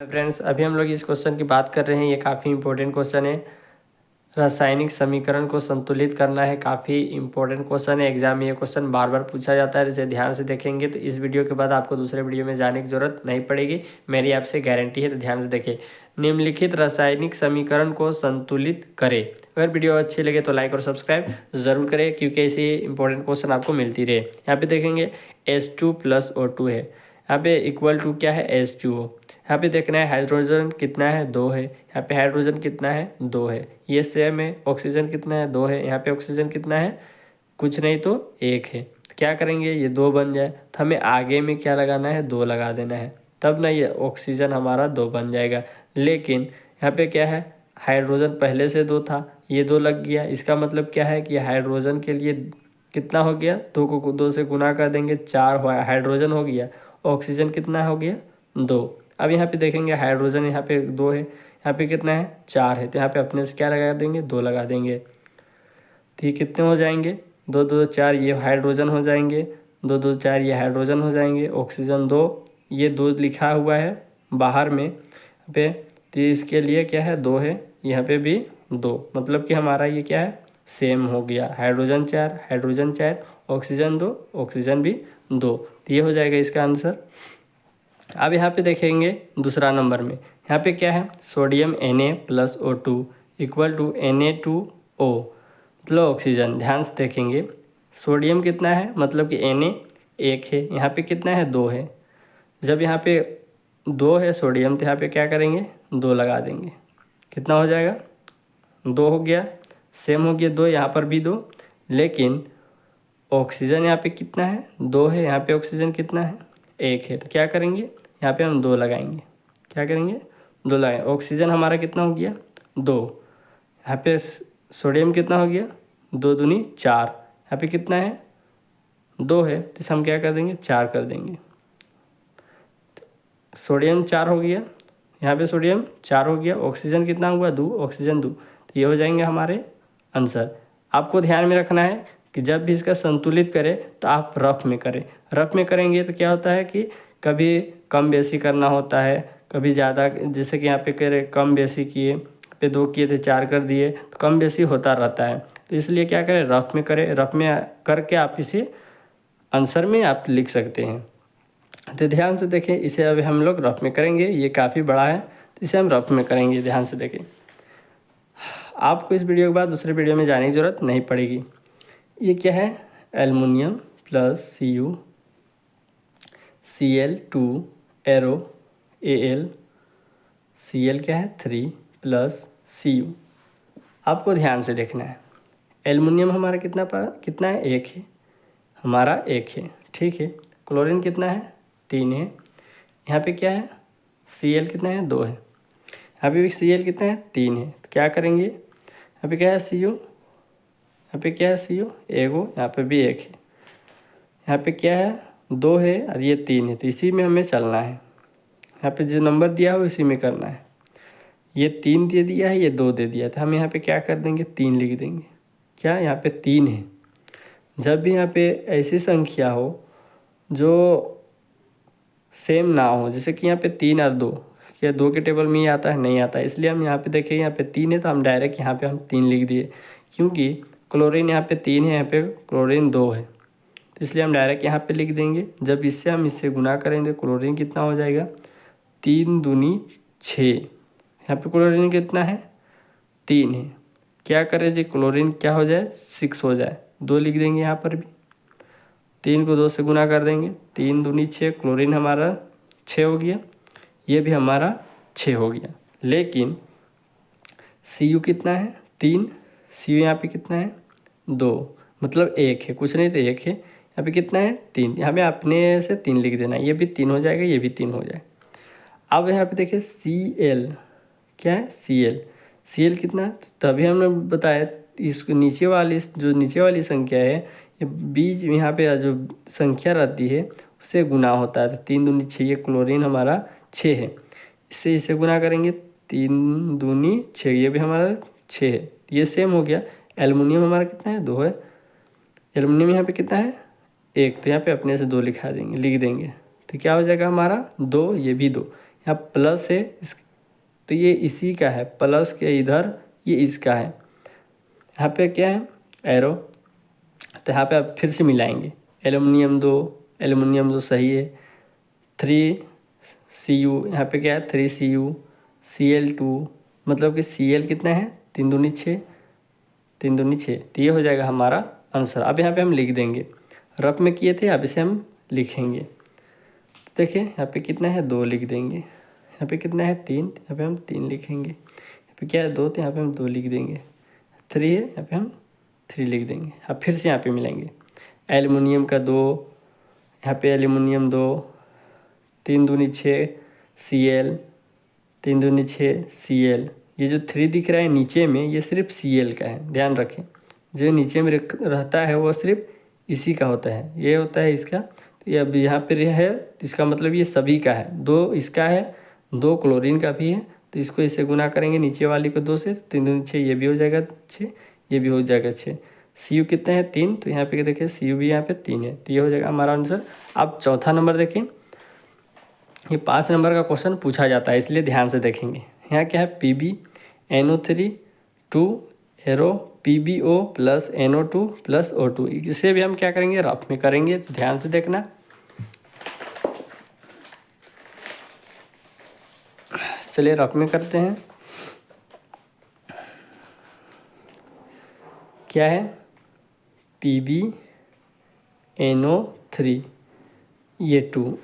Friends, अभी हम लोग इस क्वेश्चन की बात कर रहे हैं। ये काफ़ी इंपॉर्टेंट क्वेश्चन है। रासायनिक समीकरण को संतुलित करना है। काफ़ी इंपॉर्टेंट क्वेश्चन है। एग्जाम में ये क्वेश्चन बार बार पूछा जाता है। इसे ध्यान से देखेंगे तो इस वीडियो के बाद आपको दूसरे वीडियो में जाने की जरूरत नहीं पड़ेगी, मेरी आपसे गारंटी है। तो ध्यान से देखें। निम्नलिखित रासायनिक समीकरण को संतुलित करें। अगर वीडियो अच्छी लगे तो लाइक और सब्सक्राइब जरूर करें, क्योंकि ऐसी इंपॉर्टेंट क्वेश्चन आपको मिलती रहे। यहाँ पे देखेंगे H2 + O2 है। यहाँ पे इक्वल टू क्या है, H2O। यहाँ पे देखना है हाइड्रोजन कितना है, 2 है। यहाँ पे हाइड्रोजन कितना है, 2 है। ये सेम है। ऑक्सीजन कितना है, 2 है। यहाँ पे ऑक्सीजन कितना है, कुछ नहीं तो 1 है। तो क्या करेंगे, ये 2 बन जाए तो हमें आगे में क्या लगाना है, 2 लगा देना है, तब ना ये ऑक्सीजन हमारा 2 बन जाएगा। लेकिन यहाँ पे क्या है, हाइड्रोजन पहले से 2 था, ये 2 लग गया। इसका मतलब क्या है कि हाइड्रोजन के लिए कितना हो गया, 2 को 2 से गुना कर देंगे, 4 हाइड्रोजन हो गया। ऑक्सीजन कितना हो गया, 2। अब यहाँ पे देखेंगे हाइड्रोजन यहाँ पे 2 है, यहाँ पे कितना है, 4 है। तो यहाँ पे अपने से क्या लगा देंगे, 2 लगा देंगे। तो ये कितने हो जाएंगे, 2 2 4, ये हाइड्रोजन हो जाएंगे। 2 2 4, ये हाइड्रोजन हो जाएंगे। ऑक्सीजन 2, ये 2 लिखा हुआ है बाहर में पे, तो इसके लिए क्या है, 2 है। यहाँ पे भी 2, मतलब कि हमारा ये क्या है, सेम हो गया। हाइड्रोजन 4, हाइड्रोजन 4, ऑक्सीजन 2, ऑक्सीजन भी 2। तो ये हो जाएगा इसका आंसर। अब यहाँ पे देखेंगे दूसरा नंबर में, यहाँ पे क्या है, sodium Na + O2 equal to Na2O, मतलब ऑक्सीजन। ध्यान से देखेंगे, सोडियम कितना है, मतलब कि Na 1 है, यहाँ पे कितना है, 2 है। जब यहाँ पे 2 है सोडियम, तो यहाँ पे क्या करेंगे, 2 लगा देंगे। कितना हो जाएगा, 2 हो गया। सेम हो गया 2, यहाँ पर भी 2। लेकिन ऑक्सीजन यहाँ पे कितना है, 2 है। यहाँ पे ऑक्सीजन कितना है, 1 है। तो क्या करेंगे, यहाँ पे हम 2 लगाएंगे। क्या करेंगे, 2 लगाएंगे। ऑक्सीजन हमारा कितना हो गया, 2। यहाँ पे सोडियम कितना हो गया, 2 दूनी 4। यहाँ पे कितना है, 2 है, तो इसे हम क्या कर देंगे, 4 कर देंगे। सोडियम 4 हो गया, यहाँ पे सोडियम 4 हो गया। ऑक्सीजन कितना हुआ, 2, ऑक्सीजन 2। तो ये हो जाएंगे हमारे आंसर। आपको ध्यान में रखना है कि जब भी इसका संतुलित करें तो आप रफ में करें। रफ में करेंगे तो क्या होता है कि कभी कम बेसी करना होता है, कभी ज़्यादा, जैसे कि यहाँ पे करे कम बेसी किए, पे 2 किए थे 4 कर दिए, तो कम बेसी होता रहता है। तो इसलिए क्या करें, रफ में करें। रफ में करके आप इसे आंसर में आप लिख सकते हैं। तो ध्यान से देखें, इसे अभी हम लोग रफ में करेंगे। ये काफ़ी बड़ा है, तो इसे हम रफ में करेंगे। ध्यान से देखें, आपको इस वीडियो के बाद दूसरे वीडियो में जाने की ज़रूरत नहीं पड़ेगी। ये क्या है, aluminium + Cu Cl2 arrow Al Cl क्या है, 3 + Cu। आपको ध्यान से देखना है, एल्युमिनियम हमारा कितना है, 1 है, हमारा 1 है, ठीक है। क्लोरीन कितना है, 3 है। यहाँ पे क्या है, Cl कितना है, 2 है। यहाँ पे भी Cl कितना है, 3 है। तो क्या करेंगे, यहाँ पे क्या है, Cu, यहाँ पे क्या है, Cu एगो, यहाँ पे भी 1 है। यहाँ पे क्या है, 2 है और ये 3 है। तो इसी में हमें चलना है। यहाँ पे जो नंबर दिया हो इसी में करना है। ये 3 दे दिया है, ये 2 दे दिया था, हम यहाँ पे क्या कर देंगे, 3 लिख देंगे। क्या, यहाँ पे 3 है। जब भी यहाँ पे ऐसी संख्या हो जो सेम ना हो, जैसे कि यहाँ पे 3 और 2, क्या 2 के टेबल में ही आता है, नहीं आता है। इसलिए हम यहाँ पे देखें, यहाँ पे 3 है तो हम डायरेक्ट यहाँ पे हम 3 लिख दिए, क्योंकि क्लोरीन यहाँ पे 3 है, यहाँ पे क्लोरीन 2 है। तो इसलिए हम डायरेक्ट यहाँ पे लिख देंगे। जब इससे हम इससे गुना करेंगे, क्लोरीन कितना हो जाएगा, 3 दूनी 6। यहाँ पे क्लोरीन कितना है, 3 है। क्या करें जी, क्लोरीन क्या हो जाए, 6 हो जाए, 2 लिख देंगे। यहाँ पर भी 3 को 2 से गुना कर देंगे, 3 दूनी 6, क्लोरीन हमारा 6 हो गया, ये भी हमारा 6 हो गया। लेकिन Cu कितना है, 3। Cu यहाँ पे कितना है, 2, मतलब 1 है, कुछ नहीं तो 1 है। यहाँ पे कितना है, 3, हमें अपने से 3 लिख देना है। ये भी 3 हो जाएगा, ये भी 3 हो जाए। अब यहाँ पे देखिए Cl क्या है, Cl कितना है, तभी हमने बताया इसको नीचे वाली, जो नीचे वाली संख्या है, ये बीच यहाँ पे जो संख्या रहती है उससे गुना होता है। तो 3 दूनी 6, ये क्लोरीन हमारा 6 है, इसे गुना करेंगे, 3 दूनी 6, ये भी हमारा 6 है। ये सेम हो गया। एल्युमिनियम हमारा कितना है, 2 है। एल्युमिनियम यहाँ पे कितना है, 1, तो यहाँ पे अपने से 2 लिख देंगे। तो क्या हो जाएगा हमारा, 2, ये भी 2। यहाँ प्लस है तो ये इसी का है, प्लस के इधर ये इसका है। यहाँ पे क्या है एरो, तो यहाँ पे आप फिर से मिलाएंगे। एल्युमिनियम 2 सही है। 3Cu, यहाँ पे क्या है 3Cu, Cl2, मतलब कि Cl कितना है 3 दूनी 6, 3 दूनी 6, तो ये हो जाएगा हमारा आंसर। अब यहाँ पे हम लिख देंगे, रफ में किए थे, अब इसे हम लिखेंगे। तो देखिए यहाँ पे कितना है 2 लिख देंगे, यहाँ पे कितना है 3, यहाँ पे हम 3 लिखेंगे। यहाँ पे क्या है 2, तो यहाँ पे हम 2 लिख देंगे। 3 है, यहाँ पे हम 3 लिख देंगे। अब फिर से यहाँ पे मिलाएंगे। एल्युमिनियम का 2, यहाँ पे एल्युमिनियम 2, 3 दूनी 6 Cl, 3 दूनी 6 Cl। ये जो 3 दिख रहा है नीचे में, ये सिर्फ Cl का है, ध्यान रखें। जो नीचे में रहता है वो सिर्फ इसी का होता है, ये होता है इसका। तो ये अब यहाँ पे है, तो इसका मतलब ये सभी का है। 2 इसका है, 2 क्लोरीन का भी है, तो इसको इससे गुना करेंगे नीचे वाली को 2 से, तो 3 दूनी 6, ये भी हो जाएगा 6, ये भी हो जाएगा 6। Cu कितना है 3, तो यहाँ पे देखिए Cu भी यहाँ पे 3 है, तो ये हो जाएगा हमारा आंसर। अब चौथा नंबर देखें, ये 5 नंबर का क्वेश्चन पूछा जाता है, इसलिए ध्यान से देखेंगे। यहाँ क्या है PbNO3 2 arrow PbO plus NO2 plus O2। इसे भी हम क्या करेंगे रफ में करेंगे, तो ध्यान से देखना। चलिए रफ में करते हैं। क्या है PbNO3, ये 2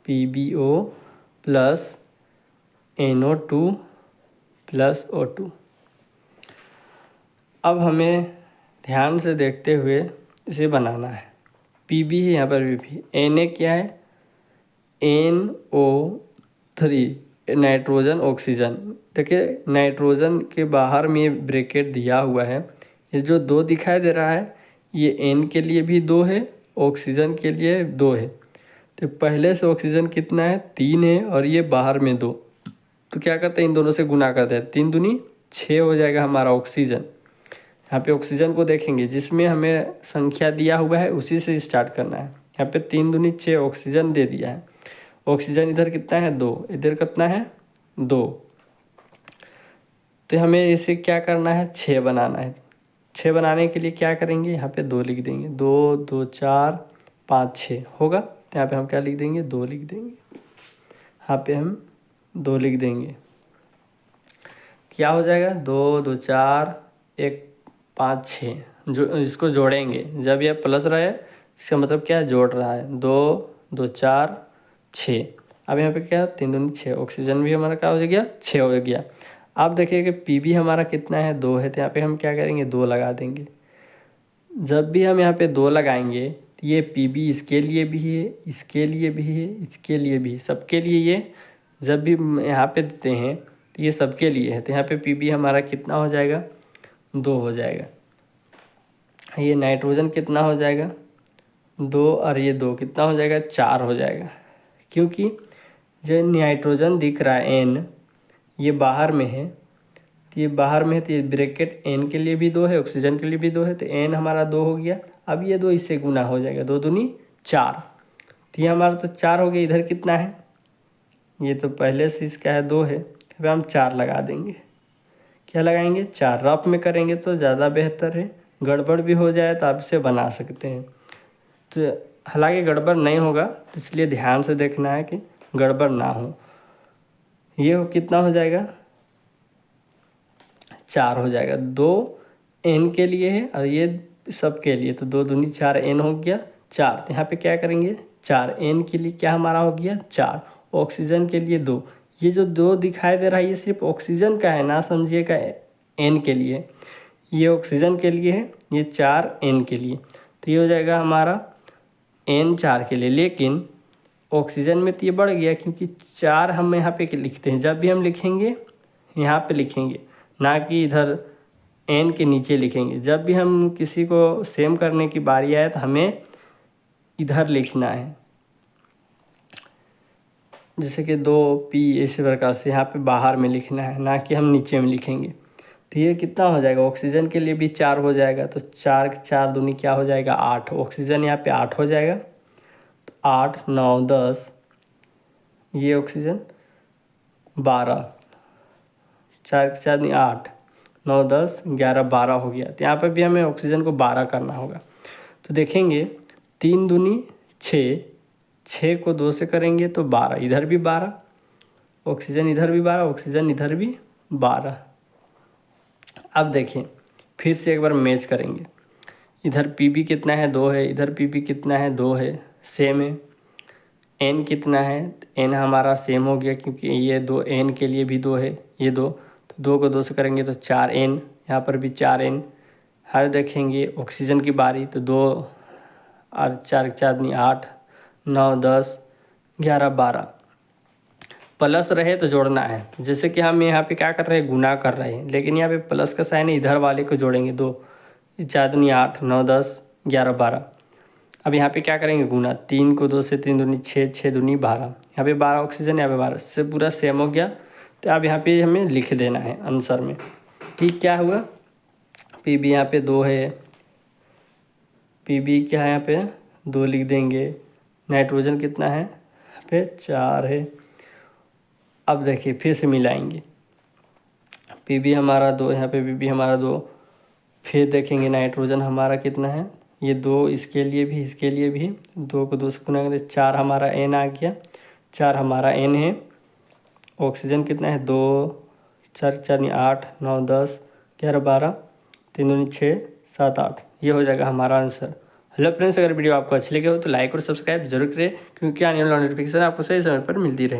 PbO plus NO2 plus O2। अब हमें ध्यान से देखते हुए इसे बनाना है। Pb है यहाँ पर भी, Na क्या है NO3, नाइट्रोजन ऑक्सीजन। देखिए नाइट्रोजन के बाहर में ब्रैकेट दिया हुआ है, ये जो 2 दिखाई दे रहा है ये N के लिए भी 2 है, ऑक्सीजन के लिए 2 है। तो पहले से ऑक्सीजन कितना है 3 है, और ये बाहर में 2, तो क्या करते हैं इन दोनों से गुना करते हैं, 3 दूनी 6 हो जाएगा हमारा ऑक्सीजन। यहाँ पे ऑक्सीजन को देखेंगे, जिसमें हमें संख्या दिया हुआ है उसी से स्टार्ट करना है। यहाँ पे 3 दूनी 6 ऑक्सीजन दे दिया है। ऑक्सीजन इधर कितना है 2, इधर कितना है 2, तो हमें इसे क्या करना है 6 बनाना है। 6 बनाने के लिए क्या करेंगे, यहाँ पे 2 लिख देंगे, 2 2 4 5 6 होगा। तो यहाँ पे हम क्या लिख देंगे 2 लिख देंगे, यहाँ पे हम 2 लिख देंगे। क्या हो जाएगा 2 2 4 1 5 6, जो इसको जोड़ेंगे, जब यह प्लस रहे इसका मतलब क्या है जोड़ रहा है, 2 2 4 6। अब यहाँ पे क्या 3 दूनी 6, ऑक्सीजन भी हमारा क्या हो गया 6 हो गया। अब देखिए कि Pb हमारा कितना है 2 है, तो यहाँ पे हम क्या करेंगे 2 लगा देंगे। जब भी हम यहाँ पे 2 लगाएंगे तो ये Pb इसके लिए भी है, इसके लिए भी है, इसके लिए भी, सबके लिए ये जब भी यहाँ पे देते हैं तो ये सबके लिए है। तो यहाँ पे Pb हमारा कितना हो जाएगा 2 हो जाएगा। ये नाइट्रोजन कितना हो जाएगा 2, और ये 2 कितना हो जाएगा 4 हो जाएगा, क्योंकि जो नाइट्रोजन दिख रहा है N ये बाहर में है, तो ये बाहर में है, तो ये ब्रैकेट N के लिए भी 2 है, ऑक्सीजन के लिए भी 2 है, तो N हमारा 2 हो गया। अब ये 2 इससे गुना हो जाएगा, 2 दूनी 4, तो ये हमारा तो 4 हो गया। इधर कितना है, ये तो पहले से इसका है 2 है, अब हम 4 लगा देंगे। क्या लगाएंगे 4, रफ में करेंगे तो ज़्यादा बेहतर है, गड़बड़ भी हो जाए तो आप इसे बना सकते हैं। तो हालांकि गड़बड़ नहीं होगा, तो इसलिए ध्यान से देखना है कि गड़बड़ ना हो। ये हो कितना हो जाएगा 4 हो जाएगा, 2 N के लिए है और ये सब के लिए, तो 2 दूनी 4 N हो गया 4। तो यहाँ पे क्या करेंगे 4 N के लिए क्या हमारा हो गया 4, ऑक्सीजन के लिए 2। ये जो 2 दिखाई दे रहा है ये सिर्फ ऑक्सीजन का है, ना समझिएगा N के लिए, ये ऑक्सीजन के लिए है, ये 4 N के लिए। तो ये हो जाएगा हमारा N 4 के लिए, लेकिन ऑक्सीजन में तो ये बढ़ गया, क्योंकि 4 हम यहाँ पे लिखते हैं, जब भी हम लिखेंगे यहाँ पे लिखेंगे, ना कि इधर N के नीचे लिखेंगे। जब भी हम किसी को सेम करने की बारी आए तो हमें इधर लिखना है, जैसे कि 2P इसी प्रकार से यहाँ पे बाहर में लिखना है, ना कि हम नीचे में लिखेंगे। तो ये कितना हो जाएगा, ऑक्सीजन के लिए भी 4 हो जाएगा, तो 4 4 दूनी क्या हो जाएगा 8, ऑक्सीजन यहाँ पे 8 हो जाएगा। तो 8 9 10 ये ऑक्सीजन 12, 4 के 4 नहीं 8, 9 10 11 12 हो गया। तो यहाँ पर भी हमें ऑक्सीजन को 12 करना होगा। तो देखेंगे 3 दूनी 6, 6 को 2 से करेंगे तो 12, इधर भी 12, ऑक्सीजन इधर भी 12, ऑक्सीजन इधर भी 12। अब देखिए फिर से एक बार मैच करेंगे, इधर Pb कितना है 2 है, इधर Pb कितना है 2 है, सेम है। N कितना है, N हमारा सेम हो गया क्योंकि ये 2 N के लिए भी 2 है, ये 2, तो 2 को 2 से करेंगे तो 4N, यहाँ पर भी 4N। हर देखेंगे ऑक्सीजन की बारी, तो 2 और 4 के 4 नहीं 8, 9 10 11 12। प्लस रहे तो जोड़ना है, जैसे कि हम यहाँ पे क्या कर रहे हैं, गुना कर रहे हैं, लेकिन यहाँ पे प्लस का साइन है, इधर वाले को जोड़ेंगे 2, 4 दूनी 8, 9 10 11 12। अब यहाँ पे क्या करेंगे, गुना, 3 को 2 से 3 दूनी 6, 6 दूनी 12, यहाँ पे 12 ऑक्सीजन, यहाँ पे 12 से पूरा सेम हो गया। तो अब यहाँ पे हमें लिख देना है आंसर में कि क्या हुआ। Pb यहाँ पे 2 है, Pb क्या है यहाँ पे 2 लिख देंगे। नाइट्रोजन कितना है, यहाँ पे 4 है। अब देखिए फिर से मिलाएंगे, Pb हमारा 2, यहाँ पे Pb हमारा 2, फिर देखेंगे नाइट्रोजन हमारा कितना है, ये 2, इसके लिए भी इसके लिए भी, 2 को 2 से गुना करें 4 हमारा N आ गया, 4 हमारा N है। ऑक्सीजन कितना है 2, 4 4 नहीं 8, 9 10 11 12, 3 दूनी 6 7 8, ये हो जाएगा हमारा आंसर। हेलो फ्रेंड्स, अगर वीडियो आपको अच्छी लगे हो तो लाइक और सब्सक्राइब जरूर करें, क्योंकि आने वाला नोटिफिकेशन आपको सही समय पर मिलती रहे।